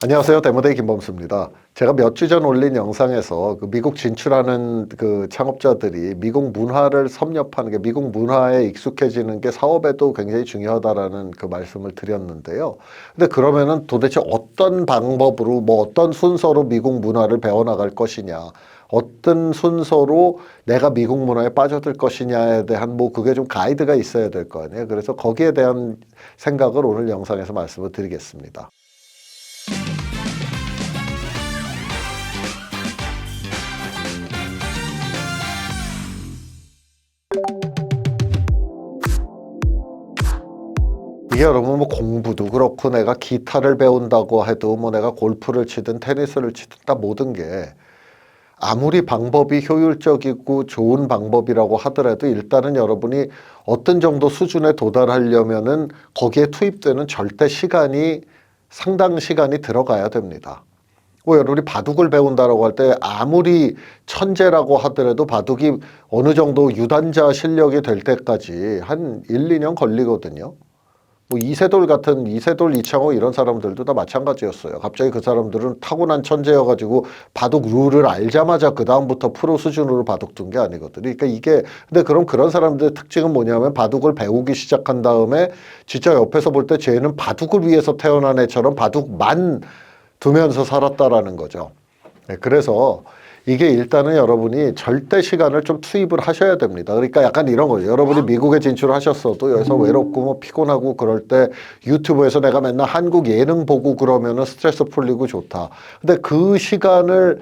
안녕하세요. 데모데이 김범수입니다. 제가 몇 주 전 올린 영상에서 그 미국 진출하는 그 창업자들이 미국 문화를 섭렵하는 게, 미국 문화에 익숙해지는 게 사업에도 굉장히 중요하다라는 그 말씀을 드렸는데요. 근데 그러면은 도대체 어떤 방법으로, 어떤 순서로 미국 문화를 배워나갈 것이냐, 어떤 순서로 내가 미국 문화에 빠져들 것이냐에 대한 그게 좀 가이드가 있어야 될 거 아니에요. 그래서 거기에 대한 생각을 오늘 영상에서 말씀을 드리겠습니다. 이게 여러분 공부도 그렇고 내가 기타를 배운다고 해도 내가 골프를 치든 테니스를 치든 다 모든 게 아무리 방법이 효율적이고 좋은 방법이라고 하더라도 일단은 여러분이 어떤 정도 수준에 도달하려면은 거기에 투입되는 절대 시간이 상당 시간이 들어가야 됩니다. 여러분이 바둑을 배운다라고 할 때 아무리 천재라고 하더라도 바둑이 어느 정도 유단자 실력이 될 때까지 한 1, 2년 걸리거든요. 이세돌 같은 이세돌, 이창호 이런 사람들도 다 마찬가지였어요. 갑자기 그 사람들은 타고난 천재여가지고 바둑 룰을 알자마자 그 다음부터 프로 수준으로 바둑 둔 게 아니거든요. 그러니까 근데 그럼 그런 사람들의 특징은 뭐냐면 바둑을 배우기 시작한 다음에 진짜 옆에서 볼 때 쟤는 바둑을 위해서 태어난 애처럼 바둑만 두면서 살았다라는 거죠. 네, 그래서 이게 일단은 여러분이 절대 시간을 좀 투입을 하셔야 됩니다. 그러니까 약간 이런 거죠. 여러분이 미국에 진출하셨어도 여기서 외롭고 피곤하고 그럴 때 유튜브에서 내가 맨날 한국 예능 보고 그러면은 스트레스 풀리고 좋다. 근데 그 시간을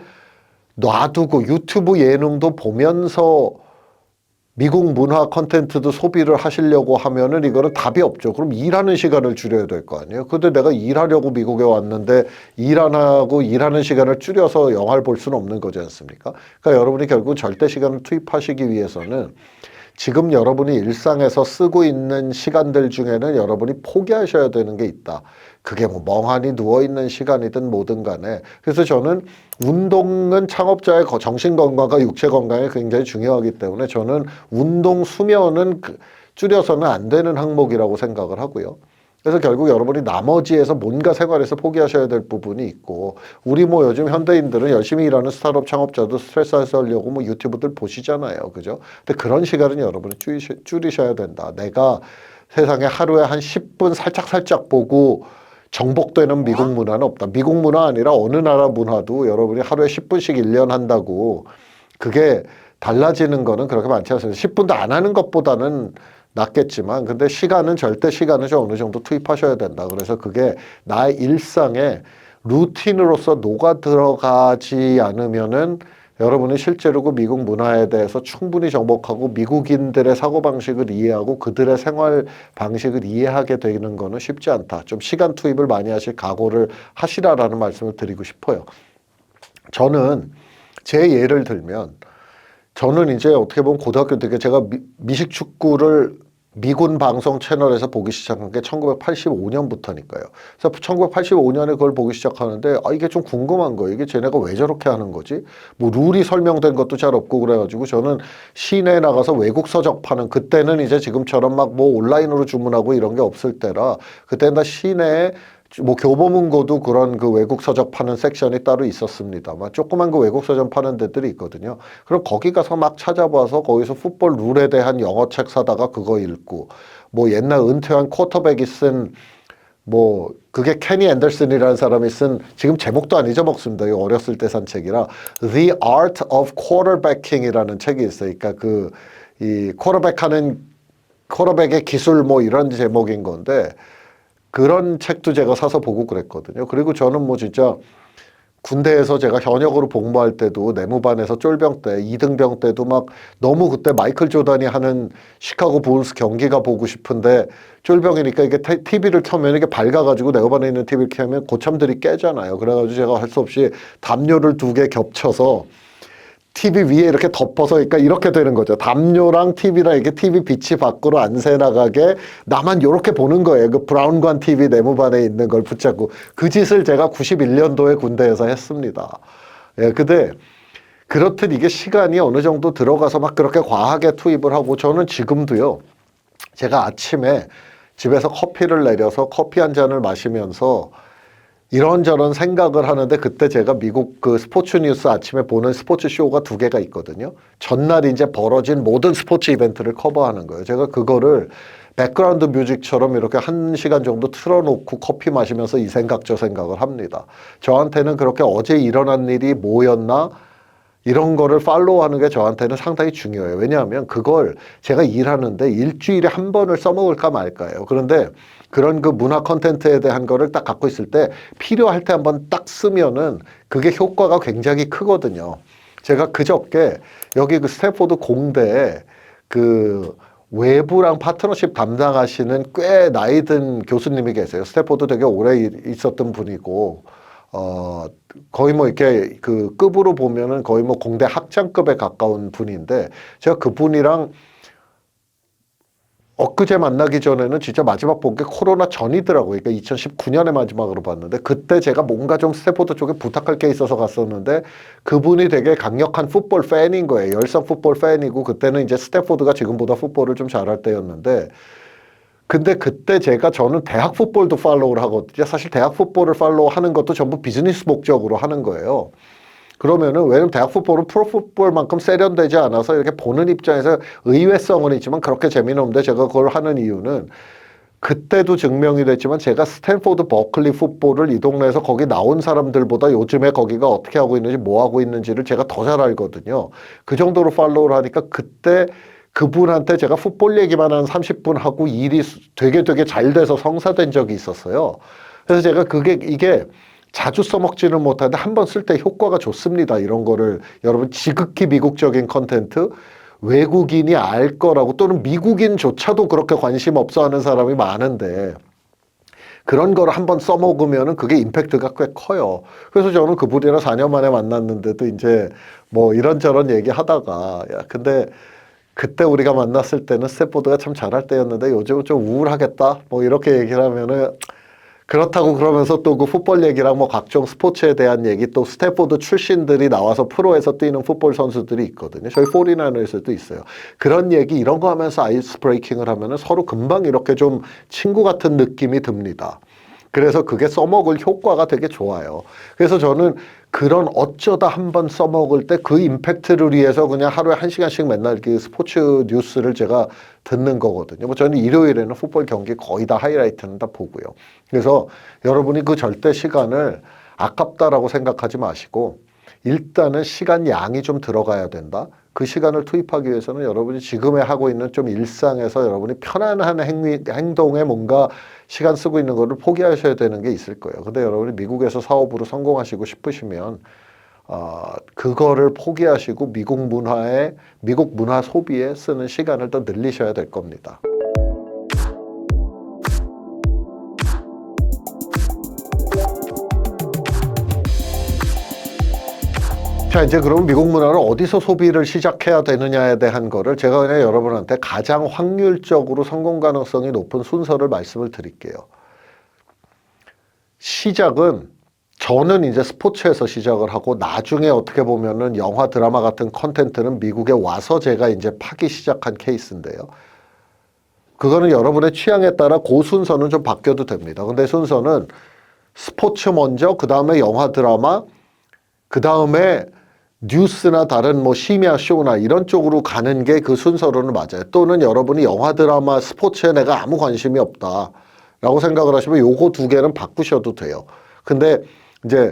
놔두고 유튜브 예능도 보면서 미국 문화 콘텐츠도 소비를 하시려고 하면은 이거는 답이 없죠. 그럼 일하는 시간을 줄여야 될 거 아니에요. 근데 내가 일하려고 미국에 왔는데 일 안 하고 일하는 시간을 줄여서 영화를 볼 수는 없는 거지 않습니까? 그러니까 여러분이 결국 절대 시간을 투입하시기 위해서는 지금 여러분이 일상에서 쓰고 있는 시간들 중에는 여러분이 포기하셔야 되는 게 있다. 그게 멍하니 누워있는 시간이든 뭐든 간에. 그래서 저는 운동은 창업자의 정신건강과 육체건강에 굉장히 중요하기 때문에 저는 운동 수면은 줄여서는 안 되는 항목이라고 생각을 하고요. 그래서 결국 여러분이 나머지에서 뭔가 생활에서 포기하셔야 될 부분이 있고, 우리 요즘 현대인들은 열심히 일하는 스타트업 창업자도 스트레스 해소하려고 유튜브들 보시잖아요. 그죠? 근데 그런 시간은 여러분이 줄이셔야 된다. 내가 세상에 하루에 한 10분 살짝 보고 정복되는 미국 문화는 없다. 미국 문화 아니라 어느 나라 문화도 여러분이 하루에 10분씩 1년 한다고 그게 달라지는 거는 그렇게 많지 않습니다. 10분도 안 하는 것보다는 낫겠지만, 근데 절대 시간을 좀 어느 정도 투입하셔야 된다. 그래서 그게 나의 일상에 루틴으로서 녹아 들어가지 않으면은 여러분이 실제로 그 미국 문화에 대해서 충분히 정복하고 미국인들의 사고방식을 이해하고 그들의 생활 방식을 이해하게 되는 거는 쉽지 않다. 좀 시간 투입을 많이 하실 각오를 하시라라는 말씀을 드리고 싶어요. 저는 제 예를 들면 저는 이제 어떻게 보면 고등학교 때 제가 미식축구를 미군 방송 채널에서 보기 시작한 게 1985년부터니까요. 그래서 1985년에 그걸 보기 시작하는데 이게 좀 궁금한 거예요. 이게 쟤네가 왜 저렇게 하는 거지? 룰이 설명된 것도 잘 없고 그래가지고 저는 시내에 나가서 외국 서적 파는, 그때는 이제 지금처럼 온라인으로 주문하고 이런 게 없을 때라 그때는 다 시내에 교보문고도 그런 그 외국 서적 파는 섹션이 따로 있었습니다만 조그만 그 외국 서적 파는 데들이 있거든요. 그럼 거기 가서 찾아봐서 거기서 풋볼 룰에 대한 영어 책 사다가 그거 읽고, 옛날 은퇴한 쿼터백이 쓴 그게 케니 앤더슨이라는 사람이 쓴, 지금 제목도 안 잊어먹습니다. 이거 어렸을 때 산 책이라 The Art of Quarterbacking이라는 책이 있어요. 그러니까 이 쿼터백의 기술 이런 제목인 건데, 그런 책도 제가 사서 보고 그랬거든요. 그리고 저는 진짜 군대에서 제가 현역으로 복무할 때도 내무반에서 쫄병 때, 2등병 때도 너무 그때 마이클 조던이 하는 시카고 불스 경기가 보고 싶은데 쫄병이니까 이게 TV를 켜면 이게 밝아가지고 내무반에 있는 TV를 켜면 고참들이 깨잖아요. 그래가지고 제가 할 수 없이 담요를 2개 겹쳐서 TV 위에 이렇게 덮어서, 그러니까 이렇게 되는 거죠. 담요랑 TV랑 이렇게 TV 빛이 밖으로 안 새나가게 나만 이렇게 보는 거예요. 그 브라운관 TV 내무반에 있는 걸 붙잡고. 그 짓을 제가 91년도에 군대에서 했습니다. 예, 근데 그렇듯 이게 시간이 어느 정도 들어가서 그렇게 과하게 투입을 하고, 저는 지금도요. 제가 아침에 집에서 커피를 내려서 커피 한 잔을 마시면서 이런저런 생각을 하는데 그때 제가 미국 그 스포츠 뉴스 아침에 보는 스포츠 쇼가 두 개가 있거든요. 전날 이제 벌어진 모든 스포츠 이벤트를 커버하는 거예요. 제가 그거를 백그라운드 뮤직처럼 이렇게 1시간 정도 틀어놓고 커피 마시면서 이 생각 저 생각을 합니다. 저한테는 그렇게 어제 일어난 일이 뭐였나 이런 거를 팔로우하는 게 저한테는 상당히 중요해요. 왜냐하면 그걸 제가 일하는데 일주일에 한 번을 써먹을까 말까요. 그런데 그런 그 문화 컨텐츠에 대한 거를 딱 갖고 있을 때 필요할 때 한번 딱 쓰면은 그게 효과가 굉장히 크거든요. 제가 그저께 여기 그 스탠포드 공대에 그 외부랑 파트너십 담당하시는 꽤 나이 든 교수님이 계세요. 스탠포드 되게 오래 있었던 분이고, 거의 뭐 이렇게 그 급으로 보면은 거의 뭐 공대 학장급에 가까운 분인데, 제가 그분이랑 엊그제 만나기 전에는 진짜 마지막 본 게 코로나 전이더라고요. 그러니까 2019년에 마지막으로 봤는데 그때 제가 뭔가 좀 스탠포드 쪽에 부탁할 게 있어서 갔었는데 그분이 되게 강력한 풋볼 팬인 거예요. 열성 풋볼 팬이고 그때는 이제 스탠포드가 지금보다 풋볼을 좀 잘할 때였는데 근데 그때 저는 대학 풋볼도 팔로우를 하거든요. 사실 대학 풋볼을 팔로우 하는 것도 전부 비즈니스 목적으로 하는 거예요. 그러면은 왜냐면 대학 풋볼은 프로풋볼만큼 세련되지 않아서 이렇게 보는 입장에서 의외성은 있지만 그렇게 재미는 없는데 제가 그걸 하는 이유는 그때도 증명이 됐지만 제가 스탠포드 버클리 풋볼을 이 동네에서 거기 나온 사람들보다 요즘에 거기가 어떻게 하고 있는지 뭐 하고 있는지를 제가 더 잘 알거든요. 그 정도로 팔로우를 하니까 그때 그분한테 제가 풋볼 얘기만 한 30분 하고 일이 되게 잘 돼서 성사된 적이 있었어요. 그래서 제가 이게 자주 써먹지는 못하는데 한 번 쓸 때 효과가 좋습니다. 이런 거를 여러분 지극히 미국적인 컨텐트 외국인이 알 거라고 또는 미국인조차도 그렇게 관심 없어 하는 사람이 많은데 그런 거를 한번 써먹으면은 그게 임팩트가 꽤 커요. 그래서 저는 그분이랑 4년 만에 만났는데도 이제 뭐 이런저런 얘기 하다가 야, 근데 그때 우리가 만났을 때는 스탠포드가 참 잘할 때였는데 요즘은 좀 우울하겠다. 뭐 이렇게 얘기를 하면은 그렇다고 그러면서 또 그 풋볼 얘기랑 뭐 각종 스포츠에 대한 얘기 또 스탠포드 출신들이 나와서 프로에서 뛰는 풋볼 선수들이 있거든요. 저희 49ers에도 있어요. 그런 얘기 이런 거 하면서 아이스 브레이킹을 하면은 서로 금방 이렇게 좀 친구 같은 느낌이 듭니다. 그래서 그게 써먹을 효과가 되게 좋아요. 그래서 저는 그런 어쩌다 한번 써먹을 때 그 임팩트를 위해서 그냥 하루에 1시간씩 맨날 그 스포츠 뉴스를 제가 듣는 거거든요. 뭐 저는 일요일에는 풋볼 경기 거의 다 하이라이트는 다 보고요. 그래서 여러분이 그 절대 시간을 아깝다라고 생각하지 마시고 일단은 시간 양이 좀 들어가야 된다. 그 시간을 투입하기 위해서는 여러분이 지금에 하고 있는 좀 일상에서 여러분이 편안한 행동에 뭔가 시간 쓰고 있는 거를 포기하셔야 되는 게 있을 거예요. 근데 여러분이 미국에서 사업으로 성공하시고 싶으시면 그거를 포기하시고 미국 문화 소비에 쓰는 시간을 더 늘리셔야 될 겁니다. 자, 이제 그럼 미국 문화를 어디서 소비를 시작해야 되느냐에 대한 거를 제가 그냥 여러분한테 가장 확률적으로 성공 가능성이 높은 순서를 말씀을 드릴게요. 시작은 저는 이제 스포츠에서 시작을 하고 나중에 어떻게 보면은 영화 드라마 같은 컨텐츠는 미국에 와서 제가 이제 파기 시작한 케이스인데요. 그거는 여러분의 취향에 따라 그 순서는 좀 바뀌어도 됩니다. 근데 순서는 스포츠 먼저, 그 다음에 영화 드라마, 그 다음에 뉴스나 다른 뭐 심야 쇼나 이런 쪽으로 가는 게 그 순서로는 맞아요. 또는 여러분이 영화 드라마 스포츠에 내가 아무 관심이 없다 라고 생각을 하시면 요거 두 개는 바꾸셔도 돼요. 근데 이제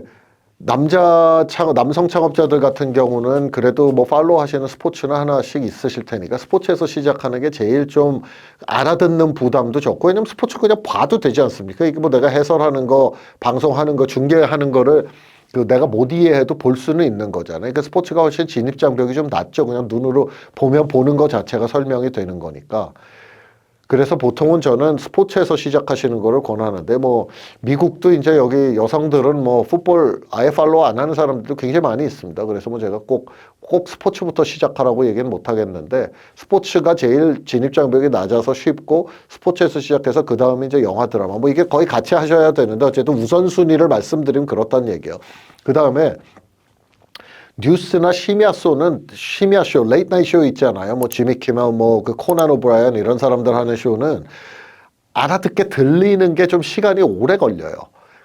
남성 창업자들 같은 경우는 그래도 뭐 팔로우 하시는 스포츠는 하나씩 있으실 테니까 스포츠에서 시작하는 게 제일 좀 알아듣는 부담도 적고 왜냐면 스포츠 그냥 봐도 되지 않습니까? 이게 뭐 내가 해설하는 거, 방송하는 거, 중계하는 거를 내가 못 이해해도 볼 수는 있는 거잖아요. 그러니까 스포츠가 훨씬 진입장벽이 좀 낮죠. 그냥 눈으로 보면 보는 거 자체가 설명이 되는 거니까. 그래서 보통은 저는 스포츠에서 시작하시는 거를 권하는데 뭐 미국도 이제 여기 여성들은 뭐 풋볼 아예 팔로우 안 하는 사람들도 굉장히 많이 있습니다. 그래서 뭐 제가 꼭 스포츠부터 시작하라고 얘기는 못 하겠는데 스포츠가 제일 진입장벽이 낮아서 쉽고 스포츠에서 시작해서 그 다음에 이제 영화 드라마 뭐 이게 거의 같이 하셔야 되는데 어쨌든 우선순위를 말씀드리면 그렇다는 얘기예요. 그 다음에 뉴스나 심야쇼, 레이트 나이트 쇼 있잖아요. 뭐 지미 키멜, 뭐 그 코난 오브라이언 이런 사람들 하는 쇼는 알아듣게 들리는 게 좀 시간이 오래 걸려요.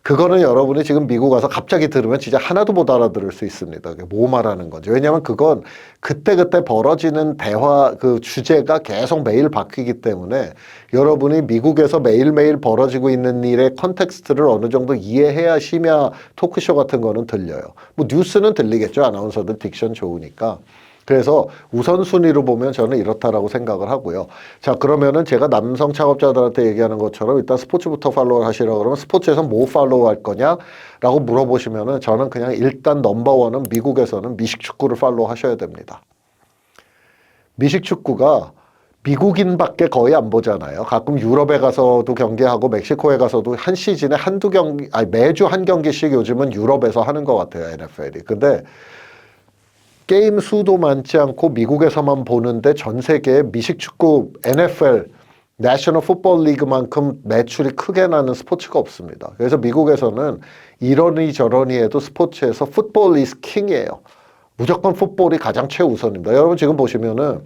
그거는 여러분이 지금 미국 와서 갑자기 들으면 진짜 하나도 못 알아들을 수 있습니다. 그게 뭐 말하는 건지. 왜냐하면 그건 그때그때 벌어지는 대화 그 주제가 계속 매일 바뀌기 때문에 여러분이 미국에서 매일매일 벌어지고 있는 일의 컨텍스트를 어느 정도 이해해야 심야 토크쇼 같은 거는 들려요. 뭐 뉴스는 들리겠죠. 아나운서들 딕션 좋으니까. 그래서 우선순위로 보면 저는 이렇다라고 생각을 하고요. 자, 그러면은 제가 남성 창업자들한테 얘기하는 것처럼 일단 스포츠부터 팔로우 하시라고 그러면 스포츠에서 뭐 팔로우 할 거냐라고 물어보시면은 저는 그냥 일단 넘버원은 미국에서는 미식축구를 팔로우 하셔야 됩니다. 미식축구가 미국인밖에 거의 안 보잖아요. 가끔 유럽에 가서도 경기하고 멕시코에 가서도 한 시즌에 한두 경기, 아니 매주 한 경기씩 요즘은 유럽에서 하는 것 같아요, NFL이. 근데 게임 수도 많지 않고 미국에서만 보는데 전 세계에 미식축구 NFL 내셔널 풋볼 리그만큼 매출이 크게 나는 스포츠가 없습니다. 그래서 미국에서는 이러니 저러니 해도 스포츠에서 풋볼 is 킹이에요. 무조건 풋볼이 가장 최우선입니다. 여러분 지금 보시면은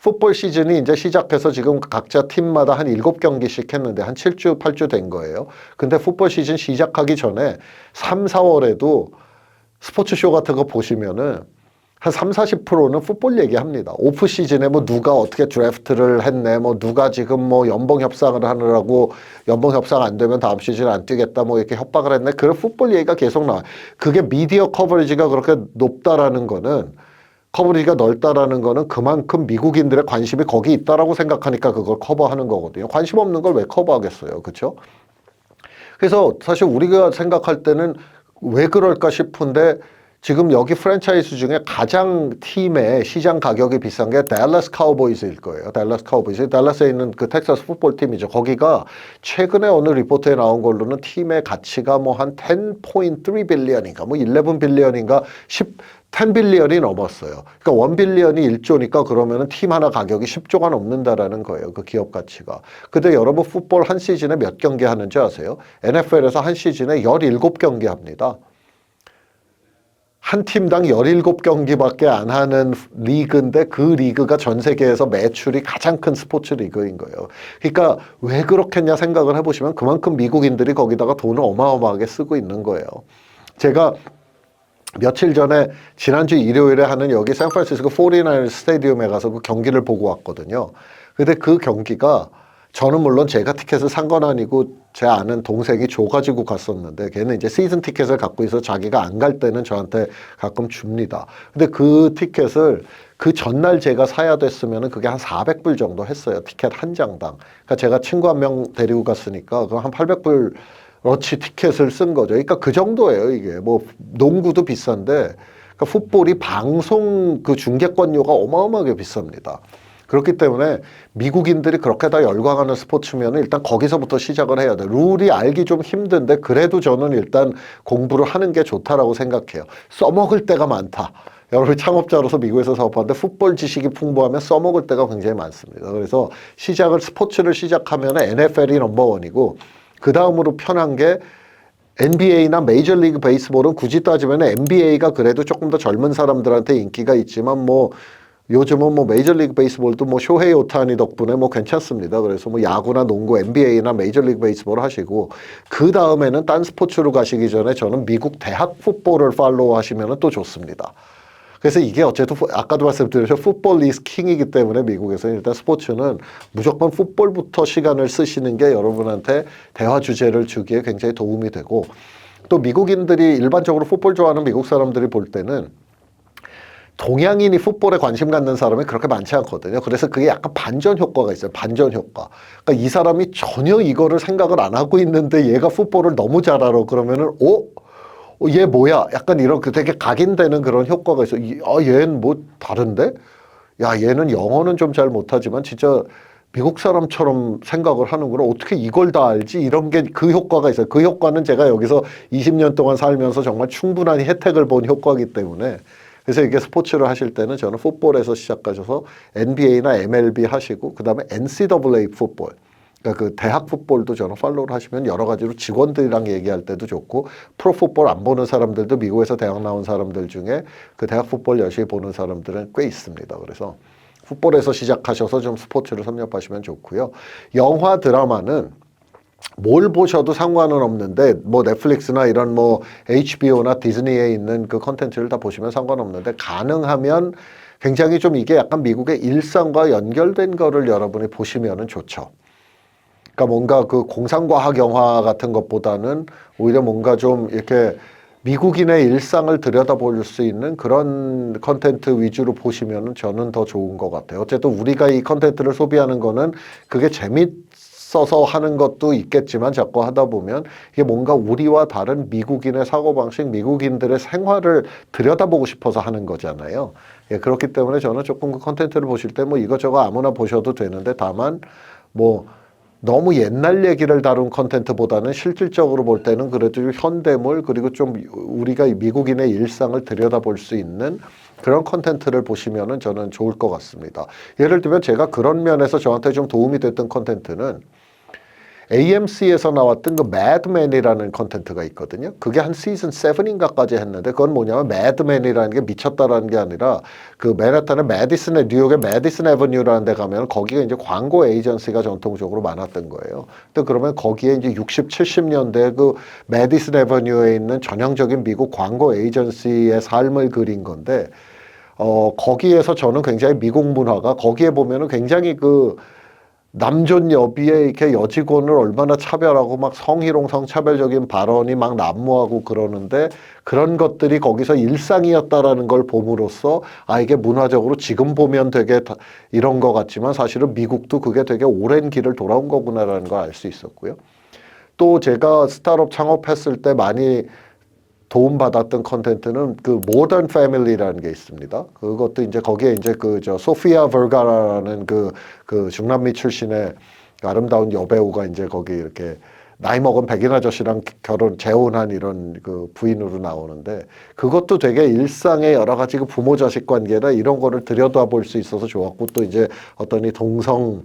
풋볼 시즌이 이제 시작해서 지금 각자 팀마다 한 7경기씩 했는데 한 7주, 8주 된 거예요. 근데 풋볼 시즌 시작하기 전에 3, 4월에도 스포츠쇼 같은 거 보시면은 한 30, 40%는 풋볼 얘기합니다. 오프 시즌에 뭐 누가 어떻게 드래프트를 했네, 뭐 누가 지금 뭐 연봉 협상을 하느라고 연봉 협상 안 되면 다음 시즌 안 뛰겠다, 뭐 이렇게 협박을 했네. 그런 풋볼 얘기가 계속 나와요. 그게 미디어 커버리지가 그렇게 높다라는 거는 커버리지가 넓다라는 거는 그만큼 미국인들의 관심이 거기 있다라고 생각하니까 그걸 커버하는 거거든요. 관심 없는 걸 왜 커버하겠어요, 그렇죠? 그래서 사실 우리가 생각할 때는 왜 그럴까 싶은데. 지금 여기 프랜차이즈 중에 가장 팀의 시장 가격이 비싼 게 댈러스 카우보이즈일 거예요. 댈러스 카우보이즈. 댈러스에 있는 그 텍사스 풋볼 팀이죠. 거기가 최근에 어느 리포트에 나온 걸로는 팀의 가치가 뭐 한 10.3 빌리언인가 뭐 11 빌리언인가 10 빌리언이 넘었어요. 그러니까 1 빌리언이 1조니까 그러면은 팀 하나 가격이 10조가 넘는다라는 거예요. 그 기업 가치가. 근데 여러분 풋볼 한 시즌에 몇 경기 하는지 아세요? NFL에서 한 시즌에 17경기 합니다. 한 팀당 17경기밖에 안 하는 리그인데 그 리그가 전 세계에서 매출이 가장 큰 스포츠 리그인 거예요. 그러니까 왜 그렇겠냐 생각을 해보시면 그만큼 미국인들이 거기다가 돈을 어마어마하게 쓰고 있는 거예요. 제가 며칠 전에 지난주 일요일에 하는 여기 샌프란시스코 49ers 스테디움에 가서 그 경기를 보고 왔거든요. 근데 그 경기가 저는 물론 제가 티켓을 산 건 아니고 제 아는 동생이 줘가지고 갔었는데 걔는 이제 시즌 티켓을 갖고 있어 자기가 안 갈 때는 저한테 가끔 줍니다. 근데 그 티켓을 그 전날 제가 사야 됐으면은 그게 한 400불 정도 했어요. 티켓 한 장당. 그러니까 제가 친구 한 명 데리고 갔으니까 그 한 800불 어치 티켓을 쓴 거죠. 그러니까 그 정도예요, 이게. 뭐 농구도 비싼데 그러니까 풋볼이 방송 그 중계권료가 어마어마하게 비쌉니다. 그렇기 때문에 미국인들이 그렇게 다 열광하는 스포츠면 일단 거기서부터 시작을 해야 돼. 룰이 알기 좀 힘든데 그래도 저는 일단 공부를 하는 게 좋다라고 생각해요. 써먹을 때가 많다. 여러분 창업자로서 미국에서 사업하는데 풋볼 지식이 풍부하면 써먹을 때가 굉장히 많습니다. 그래서 스포츠를 시작하면 NFL이 넘버원이고 그 다음으로 편한 게 NBA나 메이저리그 베이스볼은 굳이 따지면 NBA가 그래도 조금 더 젊은 사람들한테 인기가 있지만 뭐 요즘은 뭐 메이저리그 베이스볼도 뭐 쇼헤이 오타니 덕분에 뭐 괜찮습니다. 그래서 뭐 야구나 농구, NBA나 메이저리그 베이스볼 하시고 그 다음에는 딴 스포츠로 가시기 전에 저는 미국 대학 풋볼을 팔로우 하시면 또 좋습니다. 그래서 이게 어쨌든 아까도 말씀드렸죠. 풋볼 is 킹이기 때문에 미국에서는 일단 스포츠는 무조건 풋볼부터 시간을 쓰시는 게 여러분한테 대화 주제를 주기에 굉장히 도움이 되고 또 미국인들이 일반적으로 풋볼 좋아하는 미국 사람들이 볼 때는 동양인이 풋볼에 관심 갖는 사람이 그렇게 많지 않거든요. 그래서 그게 약간 반전 효과가 있어요. 반전 효과. 그러니까 이 사람이 전혀 이거를 생각을 안 하고 있는데 얘가 풋볼을 너무 잘 알아. 그러면은 얘 뭐야? 약간 이런 되게 각인되는 그런 효과가 있어. 얘는 뭐 다른데? 야, 얘는 영어는 좀 잘 못하지만 진짜 미국 사람처럼 생각을 하는구나. 어떻게 이걸 다 알지? 이런 게 그 효과가 있어요. 그 효과는 제가 여기서 20년 동안 살면서 정말 충분한 혜택을 본 효과이기 때문에 그래서 이게 스포츠를 하실 때는 저는 풋볼에서 시작하셔서 NBA나 MLB 하시고 그 다음에 NCAA 풋볼 그러니까 그 대학 풋볼도 저는 팔로우를 하시면 여러 가지로 직원들이랑 얘기할 때도 좋고 프로풋볼 안 보는 사람들도 미국에서 대학 나온 사람들 중에 그 대학 풋볼 열심히 보는 사람들은 꽤 있습니다. 그래서 풋볼에서 시작하셔서 좀 스포츠를 섭렵하시면 좋고요. 영화 드라마는 뭘 보셔도 상관은 없는데 뭐 넷플릭스나 이런 뭐 HBO나 디즈니에 있는 그 컨텐츠를 다 보시면 상관없는데 가능하면 굉장히 좀 이게 약간 미국의 일상과 연결된 거를 여러분이 보시면은 좋죠. 그러니까 뭔가 그 공상과학 영화 같은 것보다는 오히려 뭔가 좀 이렇게 미국인의 일상을 들여다볼 수 있는 그런 컨텐츠 위주로 보시면은 저는 더 좋은 것 같아요. 어쨌든 우리가 이 컨텐츠를 소비하는 거는 그게 재밌어서 하는 것도 있겠지만 자꾸 하다 보면 이게 뭔가 우리와 다른 미국인의 사고방식, 미국인들의 생활을 들여다보고 싶어서 하는 거잖아요. 예, 그렇기 때문에 저는 조금 그 컨텐츠를 보실 때 뭐 이것저것 아무나 보셔도 되는데 다만 뭐 너무 옛날 얘기를 다룬 컨텐츠보다는 실질적으로 볼 때는 그래도 현대물 그리고 좀 우리가 미국인의 일상을 들여다볼 수 있는 그런 컨텐츠를 보시면은 저는 좋을 것 같습니다. 예를 들면 제가 그런 면에서 저한테 좀 도움이 됐던 컨텐츠는 AMC에서 나왔던 그 매드맨이라는 컨텐츠가 있거든요. 그게 한 시즌 7인가까지 했는데 그건 뭐냐면 매드맨이라는 게 미쳤다라는 게 아니라 그 맨하탄의 매디슨의 뉴욕의 매디슨 애버뉴라는 데 가면 거기가 이제 광고 에이전시가 전통적으로 많았던 거예요. 근데 그러면 거기에 이제 60, 70년대 그 매디슨 애버뉴에 있는 전형적인 미국 광고 에이전시의 삶을 그린 건데 거기에서 저는 굉장히 미국 문화가 거기에 보면은 굉장히 그 남존 여비의 이렇게 여직원을 얼마나 차별하고 막 성희롱 성차별적인 발언이 막 난무하고 그러는데 그런 것들이 거기서 일상이었다라는 걸 봄으로써 아 이게 문화적으로 지금 보면 되게 이런 것 같지만 사실은 미국도 그게 되게 오랜 길을 돌아온 거구나라는 걸 알 수 있었고요. 또 제가 스타트업 창업했을 때 많이 도움받았던 컨텐츠는 그 모던 패밀리라는 게 있습니다. 그것도 이제 거기에 이제 그 저 소피아 벌가라는 그 중남미 출신의 아름다운 여배우가 이제 거기 이렇게 나이 먹은 백인 아저씨랑 재혼한 이런 그 부인으로 나오는데 그것도 되게 일상의 여러 가지 그 부모 자식 관계나 이런 거를 들여다볼 수 있어서 좋았고 또 이제 어떤 이 동성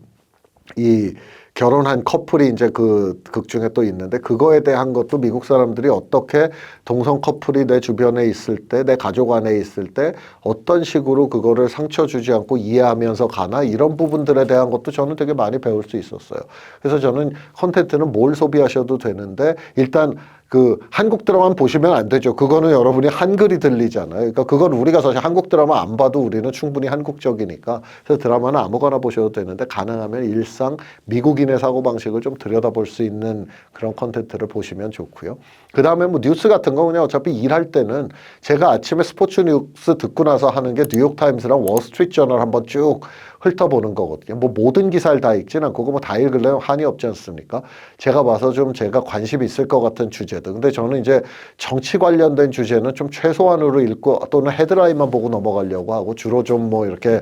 이 결혼한 커플이 이제 그 극 중에 또 있는데 그거에 대한 것도 미국 사람들이 어떻게 동성 커플이 내 주변에 있을 때, 내 가족 안에 있을 때 어떤 식으로 그거를 상처 주지 않고 이해하면서 가나 이런 부분들에 대한 것도 저는 되게 많이 배울 수 있었어요. 그래서 저는 컨텐츠는 뭘 소비하셔도 되는데 일단 그 한국 드라마 보시면 안 되죠. 그거는 여러분이 한글이 들리잖아요. 그러니까 그건 우리가 사실 한국 드라마 안 봐도 우리는 충분히 한국적이니까 그래서 드라마는 아무거나 보셔도 되는데 가능하면 일상 미국인의 사고방식을 좀 들여다볼 수 있는 그런 컨텐츠를 보시면 좋고요. 그 다음에 뭐 뉴스 같은 거 그냥 어차피 일할 때는 제가 아침에 스포츠 뉴스 듣고 나서 하는 게 뉴욕타임스랑 월스트리트 저널 한번 쭉 훑어보는 거거든요. 뭐 모든 기사를 다 읽지는 않고 그거 뭐 다 읽으려면 한이 없지 않습니까? 제가 봐서 좀 제가 관심 있을 것 같은 주제들. 근데 저는 이제 정치 관련된 주제는 좀 최소한으로 읽고 또는 헤드라인만 보고 넘어가려고 하고 주로 좀 뭐 이렇게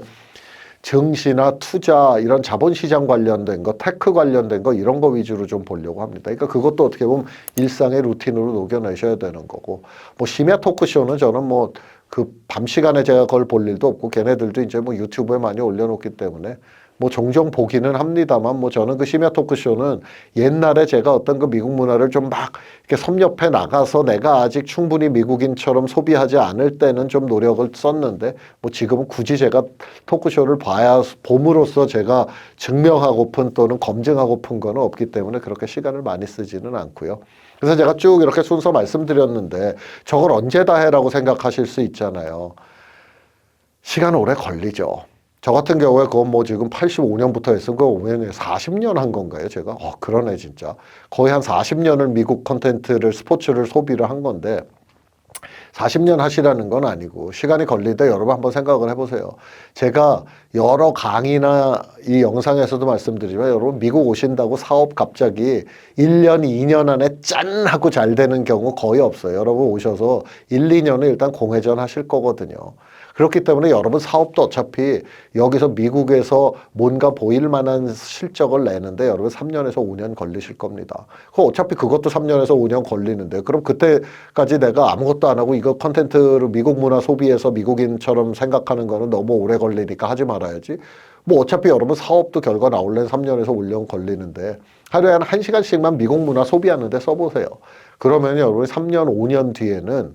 증시나 투자 이런 자본시장 관련된 거, 테크 관련된 거 이런 거 위주로 좀 보려고 합니다. 그러니까 그것도 어떻게 보면 일상의 루틴으로 녹여내셔야 되는 거고 뭐 심야 토크쇼는 저는 뭐 그 밤 시간에 제가 그걸 볼 일도 없고 걔네들도 이제 뭐 유튜브에 많이 올려놓기 때문에 뭐 종종 보기는 합니다만 뭐 저는 그 심야 토크쇼는 옛날에 제가 어떤 그 미국 문화를 좀 막 이렇게 섭렵해 나가서 내가 아직 충분히 미국인처럼 소비하지 않을 때는 좀 노력을 썼는데 뭐 지금은 굳이 제가 토크쇼를 봐야 봄으로써 제가 증명하고픈 또는 검증하고픈 거는 없기 때문에 그렇게 시간을 많이 쓰지는 않고요. 그래서 제가 쭉 이렇게 순서 말씀드렸는데 저걸 언제 다 해라고 생각하실 수 있잖아요. 시간 오래 걸리죠. 저 같은 경우에 그건 뭐 지금 85년부터 했으면 그거 40년 한 건가요, 제가? 그러네, 진짜. 거의 한 40년을 미국 콘텐츠를, 스포츠를 소비를 한 건데, 40년 하시라는 건 아니고, 시간이 걸리는데 여러분 한번 생각을 해보세요. 제가 여러 강의나 이 영상에서도 말씀드리지만, 여러분 미국 오신다고 사업 갑자기 1년, 2년 안에 짠! 하고 잘 되는 경우 거의 없어요. 여러분 오셔서 1, 2년은 일단 공회전 하실 거거든요. 그렇기 때문에 여러분 사업도 어차피 여기서 미국에서 뭔가 보일 만한 실적을 내는데 여러분 3년에서 5년 걸리실 겁니다. 어차피 그것도 3년에서 5년 걸리는데 그럼 그때까지 내가 아무것도 안 하고 이거 컨텐츠를 미국 문화 소비해서 미국인처럼 생각하는 거는 너무 오래 걸리니까 하지 말아야지. 뭐 어차피 여러분 사업도 결과 나올래는 3년에서 5년 걸리는데 하루에 한 1시간씩만 미국 문화 소비하는데 써보세요. 그러면 여러분 3년, 5년 뒤에는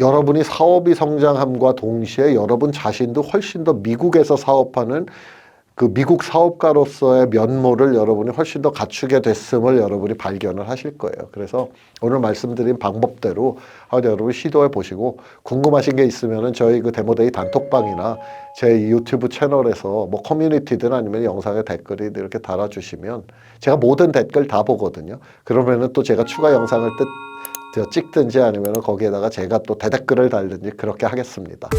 여러분이 사업이 성장함과 동시에 여러분 자신도 훨씬 더 미국에서 사업하는 그 미국 사업가로서의 면모를 여러분이 훨씬 더 갖추게 됐음을 여러분이 발견을 하실 거예요. 그래서 오늘 말씀드린 방법대로 여러분 시도해 보시고 궁금하신 게 있으면은 저희 그 데모데이 단톡방이나 제 유튜브 채널에서 뭐 커뮤니티든 아니면 영상에 댓글이 이렇게 달아주시면 제가 모든 댓글 다 보거든요. 그러면은 또 제가 추가 영상을 찍든지 아니면 거기에다가 제가 또 대댓글을 달든지 그렇게 하겠습니다.